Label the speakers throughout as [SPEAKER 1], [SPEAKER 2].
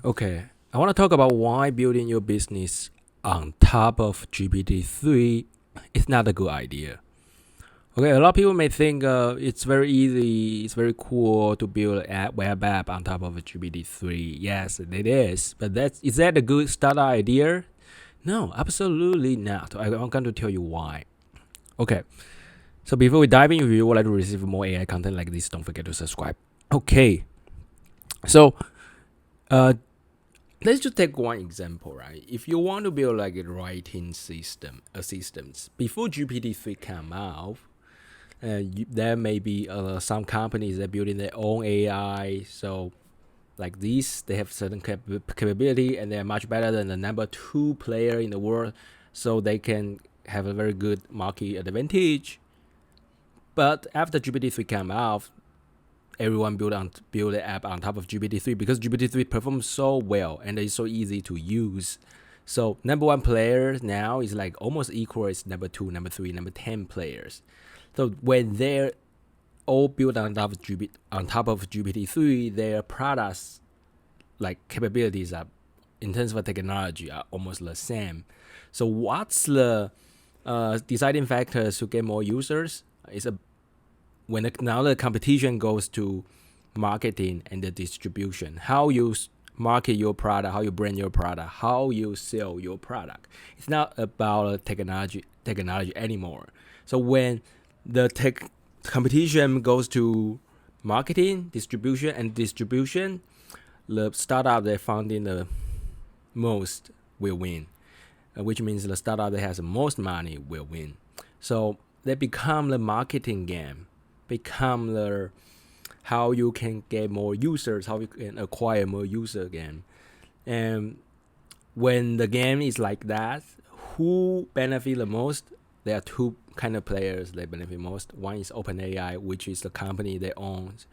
[SPEAKER 1] Okay, I want to talk about why building your business on top of GPT-3 is not a good idea. Okay, a lot of people may think it's very easy, it's very cool to build a web app on top of a GPT-3. Yes, it is, but is that a good start idea? No, absolutely not. I'm going to tell you why. Okay, so before we dive in, if you would like to receive more AI content like this, don't forget to subscribe. Okay, so uh, let's just take one example, right? If you want to build like a writing system, assistance before GPT-3 come out, there may be some companies that are building their own AI. So like these, they have certain capability, and they're much better than the number two player in the world, so they can have a very good market advantage. But after GPT-3 came out, everyone build the app on top of GPT-3 because GPT-3 performs so well and it's so easy to use. So number one player now is like almost equal as number two, number three, number 10 players. So when they're all built on top of GPT-3, their products like capabilities are in terms of technology are almost the same. So what's the deciding factors to get more users? Is a when now the competition goes to marketing and the distribution, how you market your product, how you brand your product, how you sell your product. It's not about technology anymore. So when the tech competition goes to marketing, distribution, the startup that funding the most will win, which means the startup that has the most money will win. So they become the marketing game, become the how you can get more users, how you can acquire more user again. And when the game is like that, who benefit the most? There are two kind of players that benefit most. One is OpenAI, which is the company that owns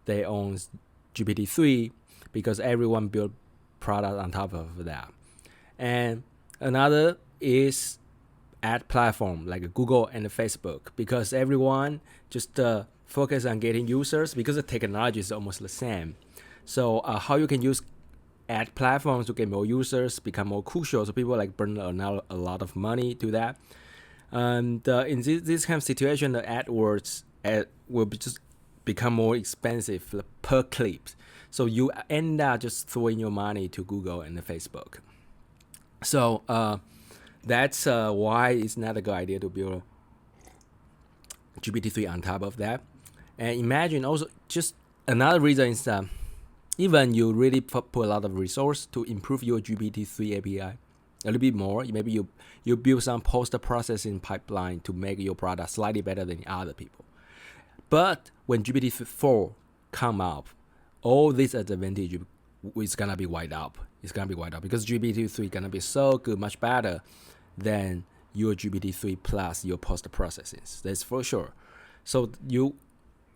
[SPEAKER 1] GPT-3, because everyone built product on top of that. And another is ad platform like Google and Facebook, because everyone just focus on getting users because the technology is almost the same. So how you can use ad platforms to get more users become more crucial. So people like burn a lot of money to that. And in this kind of situation, the AdWords will just become more expensive per clip. So you end up just throwing your money to Google and the Facebook. So that's why it's not a good idea to build GPT-3 on top of that. And imagine also just another reason is that even you really put a lot of resource to improve your GPT-3 API a little bit more, maybe you build some post-processing pipeline to make your product slightly better than other people. But when GPT-4 come out, all this advantage is gonna be wiped out. It's gonna be wiped out because GPT-3 gonna be so good, much better than your GPT-3 plus your post-processing. That's for sure. So you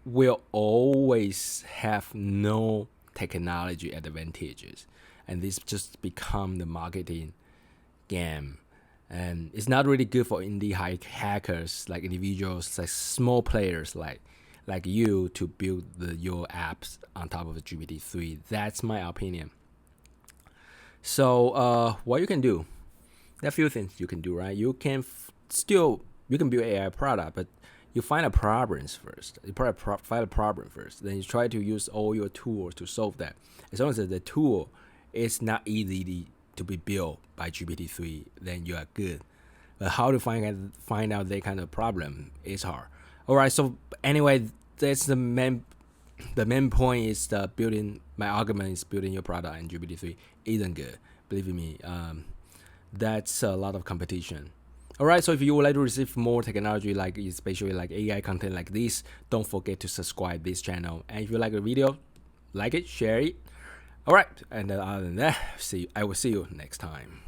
[SPEAKER 1] will always have no technology advantages, and this just become the marketing game. And it's not really good for indie hackers, like individuals, like small players like you, to build your apps on top of the GPT-3. That's my opinion. So what you can do, there are a few things you can do, right? You can you can build AI product, but you find a problems first. You probably find a problem first. Then you try to use all your tools to solve that. As long as the tool is not easy to be built by GPT-3, then you are good. But how to find out that kind of problem is hard. All right. So anyway, that's the main point is building. My argument is building your product in GPT-3 isn't good. Believe me. That's a lot of competition. All right, so if you would like to receive more technology, like especially like AI content like this, don't forget to subscribe this channel. And if you like the video, like it, share it. All right, and other than that, I will see you next time.